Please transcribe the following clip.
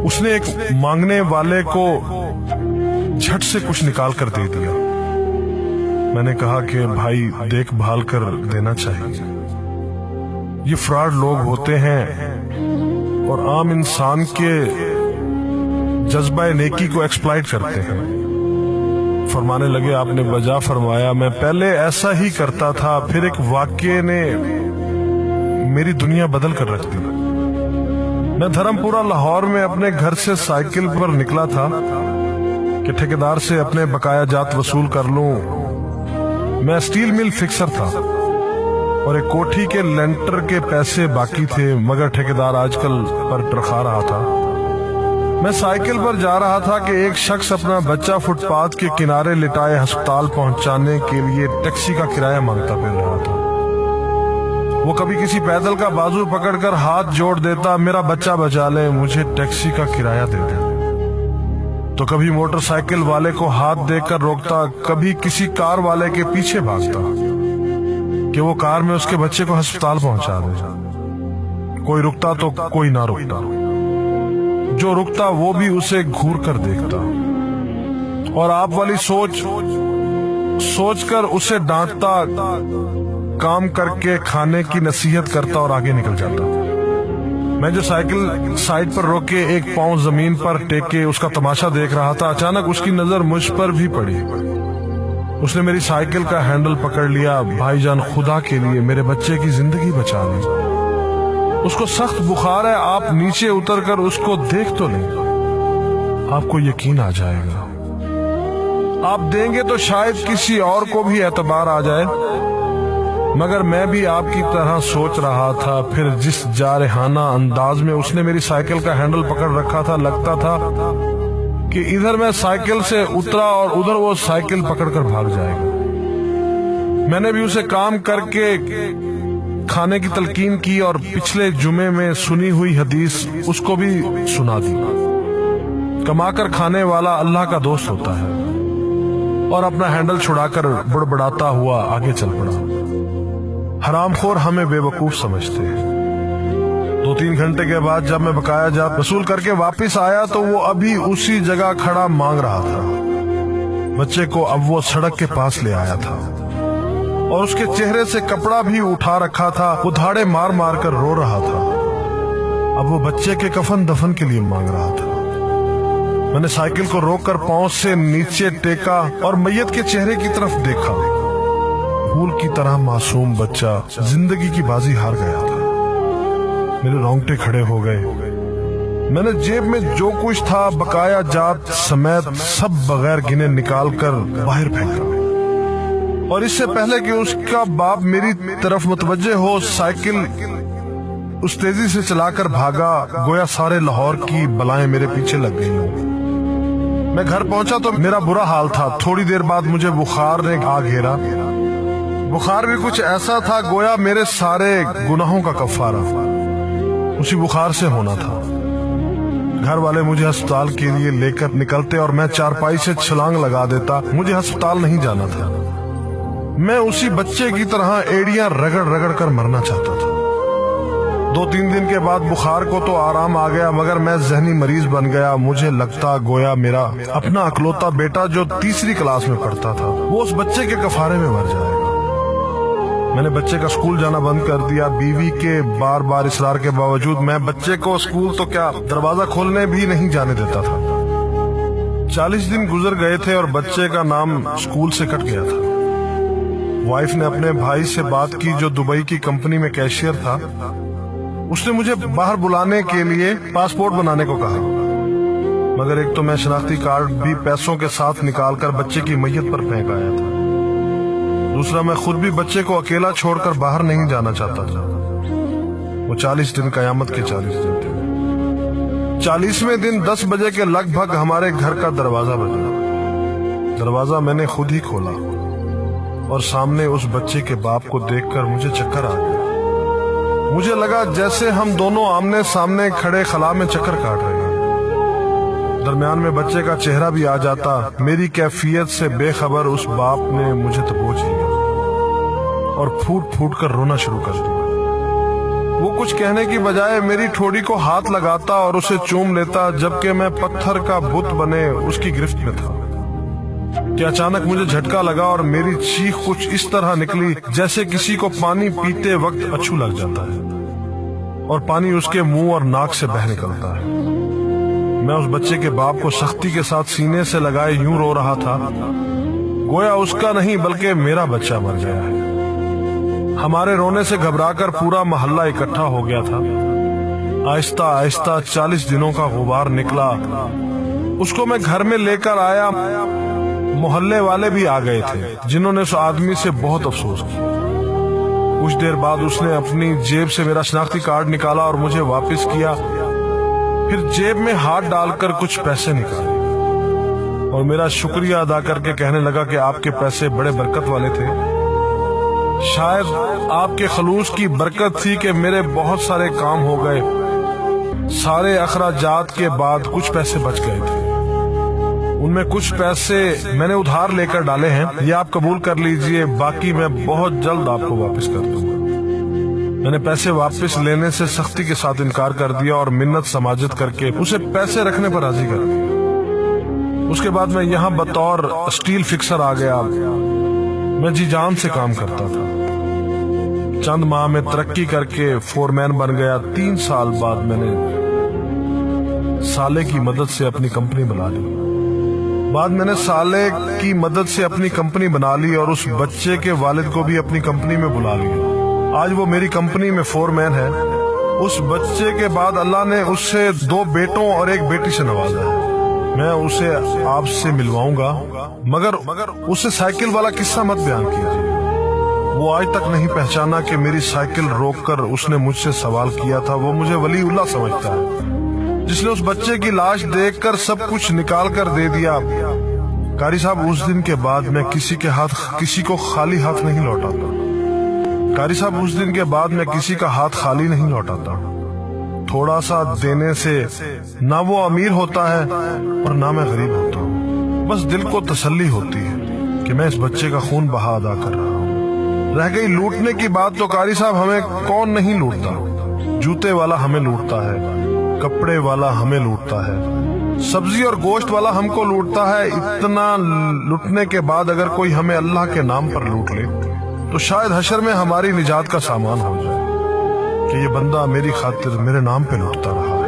اس نے ایک مانگنے والے کو جھٹ سے کچھ نکال کر دے دیا۔ میں نے کہا کہ بھائی دیکھ بھال کر دینا چاہیے، یہ فراڈ لوگ ہوتے ہیں اور عام انسان کے جذبہ نیکی کو ایکسپلائٹ کرتے ہیں۔ فرمانے لگے آپ نے بجا فرمایا، میں پہلے ایسا ہی کرتا تھا، پھر ایک واقعے نے میری دنیا بدل کر رکھ دی۔ میں دھرم پورہ لاہور میں اپنے گھر سے سائیکل پر نکلا تھا کہ ٹھیکیدار سے اپنے بقایا جات وصول کر لوں۔ میں اسٹیل مل فکسر تھا اور ایک کوٹھی کے لینٹر کے پیسے باقی تھے، مگر ٹھیکیدار آج کل پر ٹرخا رہا تھا۔ میں سائیکل پر جا رہا تھا کہ ایک شخص اپنا بچہ فٹ پاتھ کے کنارے لٹائے ہسپتال پہنچانے کے لیے ٹیکسی کا کرایہ مانگتا پھر رہا تھا۔ وہ کبھی کسی پیدل کا بازو پکڑ کر ہاتھ جوڑ دیتا، میرا بچہ بچا لے، مجھے ٹیکسی کا کرایہ دے دے، تو کبھی موٹر سائیکل والے کو ہاتھ دے کر روکتا، کبھی کسی کار والے کے پیچھے بھاگتا کہ وہ کار میں اس کے بچے کو ہسپتال پہنچا دے۔ کوئی رکتا تو کوئی نہ رکتا، جو رکتا وہ بھی اسے گھور کر دیکھتا اور آپ والی سوچ کر اسے ڈانٹتا، کام کر کے کھانے کی نصیحت کرتا اور آگے نکل جاتا۔ میں جو سائیکل سائیڈ پر روک کے ایک پاؤں زمین پر ٹیک کے اس کا تماشا دیکھ رہا تھا، اچانک اس کی نظر مجھ پر بھی پڑی۔ اس نے میری سائیکل کا ہینڈل پکڑ لیا، بھائی جان خدا کے لیے میرے بچے کی زندگی بچا لیں، اس کو سخت بخار ہے، آپ نیچے اتر کر اس کو دیکھ تو لیں، آپ کو یقین آ جائے گا، آپ دیں گے تو شاید کسی اور کو بھی اعتبار آ جائے۔ مگر میں بھی آپ کی طرح سوچ رہا تھا۔ پھر جس جارحانہ انداز میں اس نے میری سائیکل کا ہینڈل پکڑ رکھا تھا، لگتا تھا کہ ادھر میں سائیکل سے اترا اور ادھر وہ سائیکل پکڑ کر بھاگ جائے گا۔ میں نے بھی اسے کام کر کے کھانے کی تلقین کی اور پچھلے جمعے میں سنی ہوئی حدیث اس کو بھی سنا دی، کما کر کھانے والا اللہ کا دوست ہوتا ہے، اور اپنا ہینڈل چھڑا کر بڑبڑاتا ہوا آگے چل پڑا۔ حرام خور ہمیں بے وقوف سمجھتے ہیں۔ 2-3 گھنٹے کے بعد جب میں بقایا جات وصول کر کے واپس آیا تو وہ ابھی اسی جگہ کھڑا مانگ رہا تھا۔ بچے کو اب وہ سڑک کے پاس لے آیا تھا اور اس کے چہرے سے کپڑا بھی اٹھا رکھا تھا، وہ دھاڑے مار مار کر رو رہا تھا۔ اب وہ بچے کے کفن دفن کے لیے مانگ رہا تھا۔ میں نے سائیکل کو روک کر پاؤں سے نیچے ٹیکا اور میت کے چہرے کی طرف دیکھا۔ پھول کی طرح معصوم بچہ زندگی کی بازی ہار گیا تھا۔ میرے رونگٹے کھڑے ہو گئے۔ میں نے جیب میں جو کچھ تھا بقایا جات سمیت سب بغیر گنے نکال کر باہر پھینکا، اور اس سے پہلے کہ اس کا باپ میری طرف متوجہ ہو، سائیکل اس تیزی سے چلا کر بھاگا گویا سارے لاہور کی بلائیں میرے پیچھے لگ گئی ہوں۔ میں گھر پہنچا تو میرا برا حال تھا۔ تھوڑی دیر بعد مجھے بخار نے آ گھیرا۔ بخار بھی کچھ ایسا تھا گویا میرے سارے گناہوں کا کفارہ اسی بخار سے ہونا تھا۔ گھر والے مجھے ہسپتال کے لیے لے کر نکلتے اور میں چارپائی سے چھلانگ لگا دیتا۔ مجھے ہسپتال نہیں جانا تھا، میں اسی بچے کی طرح ایڑیاں رگڑ رگڑ کر مرنا چاہتا تھا۔ 2-3 دن کے بعد بخار کو تو آرام آ گیا، مگر میں ذہنی مریض بن گیا۔ مجھے لگتا گویا میرا اپنا اکلوتا بیٹا جو 3ری کلاس میں پڑھتا تھا وہ اس بچے کے کفارے میں مر جائے گا۔ میں نے بچے کا اسکول جانا بند کر دیا۔ بیوی کے بار بار اصرار کے باوجود میں بچے کو اسکول تو کیا دروازہ کھولنے بھی نہیں جانے دیتا تھا۔ 40 دن گزر گئے تھے اور بچے کا نام اسکول سے کٹ گیا تھا۔ وائف نے اپنے بھائی سے بات کی جو دبئی کی کمپنی میں کیشیئر تھا۔ اس نے مجھے باہر بلانے کے لیے پاسپورٹ بنانے کو کہا، مگر ایک تو میں شناختی کارڈ بھی پیسوں کے ساتھ نکال کر بچے کی میت پر پھینک آیا تھا، دوسرا میں خود بھی بچے کو اکیلا چھوڑ کر باہر نہیں جانا چاہتا تھا۔ وہ 40 دن قیامت کے 40 دن تھے۔ 40ویں دن 10 بجے کے لگ بھگ ہمارے گھر کا دروازہ بجا۔ دروازہ میں نے خود ہی کھولا اور سامنے اس بچے کے باپ کو دیکھ کر مجھے چکر آ گیا۔ مجھے لگا جیسے ہم دونوں آمنے سامنے کھڑے خلا میں چکر کاٹ رہے ہیں۔ درمیان میں بچے کا چہرہ بھی آ جاتا۔ میری کیفیت سے بے خبر اس باپ نے مجھے دبوچ لیا اور پھوٹ پھوٹ کر رونا شروع کر دیا۔ وہ کچھ کہنے کی بجائے میری ٹھوڑی کو ہاتھ لگاتا اور اسے چوم لیتا، جبکہ میں پتھر کا بت بنے اس کی گرفت میں تھا کہ اچانک مجھے جھٹکا لگا اور میری چیخ کچھ اس طرح نکلی جیسے کسی کو پانی پیتے وقت اچھو لگ جاتا ہے اور پانی اس کے منہ اور ناک سے بہہ نکلتا ہے۔ میں اس بچے کے باپ کو سختی کے ساتھ سینے سے لگائے یوں رو رہا تھا گویا اس کا نہیں بلکہ میرا بچہ مر گیا ہے۔ ہمارے رونے سے گھبرا کر پورا محلہ اکٹھا ہو گیا تھا۔ آہستہ آہستہ 40 دنوں کا غبار نکلا، اس کو میں گھر میں لے کر آیا۔ محلے والے بھی آ گئے تھے جنہوں نے اس آدمی سے بہت افسوس کیا۔ کچھ دیر بعد اس نے اپنی جیب سے میرا شناختی کارڈ نکالا اور مجھے واپس کیا، پھر جیب میں ہاتھ ڈال کر کچھ پیسے نکالے اور میرا شکریہ ادا کر کے کہنے لگا کہ آپ کے پیسے بڑے برکت والے تھے، شاید آپ کے خلوص کی برکت تھی کہ میرے بہت سارے کام ہو گئے۔ سارے اخراجات کے بعد کچھ پیسے بچ گئے تھے، ان میں کچھ پیسے میں نے ادھار لے کر ڈالے ہیں، یہ آپ قبول کر لیجئے، باقی میں بہت جلد آپ کو واپس کر دوں گا۔ میں نے پیسے واپس لینے سے سختی کے ساتھ انکار کر دیا اور منت سماجت کر کے اسے پیسے رکھنے پر راضی کر دیا۔ اس کے بعد میں یہاں بطور اسٹیل فکسر آ گیا۔ میں جی جان سے کام کرتا تھا، چند ماہ میں ترقی کر کے فورمین بن گیا۔ 3 سال بعد میں نے سالے کی مدد سے اپنی کمپنی بنا لی۔ اور اس بچے کے والد کو بھی اپنی کمپنی میں بلا لیا۔ آج وہ میری کمپنی میں فورمین ہے۔ اس بچے کے بعد اللہ نے اس سے 2 بیٹوں اور 1 بیٹی سے نوازا ہے۔ میں اسے آپ سے ملواؤں گا، مگر اسے سائیکل والا قصہ مت بیان کیجیے۔ وہ آج تک نہیں پہچانا کہ میری سائیکل روک کر اس نے مجھ سے سوال کیا تھا۔ وہ مجھے ولی اللہ سمجھتا ہے جس نے اس بچے کی لاش دیکھ کر سب کچھ نکال کر دے دیا۔ قاری صاحب، اس دن کے بعد میں کسی کو خالی ہاتھ نہیں لوٹاتا۔ قاری صاحب، اس دن کے بعد میں کسی کا ہاتھ خالی نہیں لوٹاتا۔ تھوڑا سا دینے سے نہ وہ امیر ہوتا ہے اور نہ میں غریب ہوتا ہوں۔ بس دل کو تسلی ہوتی ہے کہ میں اس بچے کا خون بہا ادا کر رہا ہوں۔ رہ گئی لوٹنے کی بات تو قاری صاحب، ہمیں کون نہیں لوٹتا؟ جوتے والا ہمیں لوٹتا ہے، کپڑے والا ہمیں لوٹتا ہے، سبزی اور گوشت والا ہم کو لوٹتا ہے۔ اتنا لوٹنے کے بعد اگر کوئی ہمیں اللہ کے نام پر لوٹ لے تو شاید حشر میں ہماری نجات کا سامان ہو جائے کہ یہ بندہ میری خاطر میرے نام پہ لوٹتا رہا۔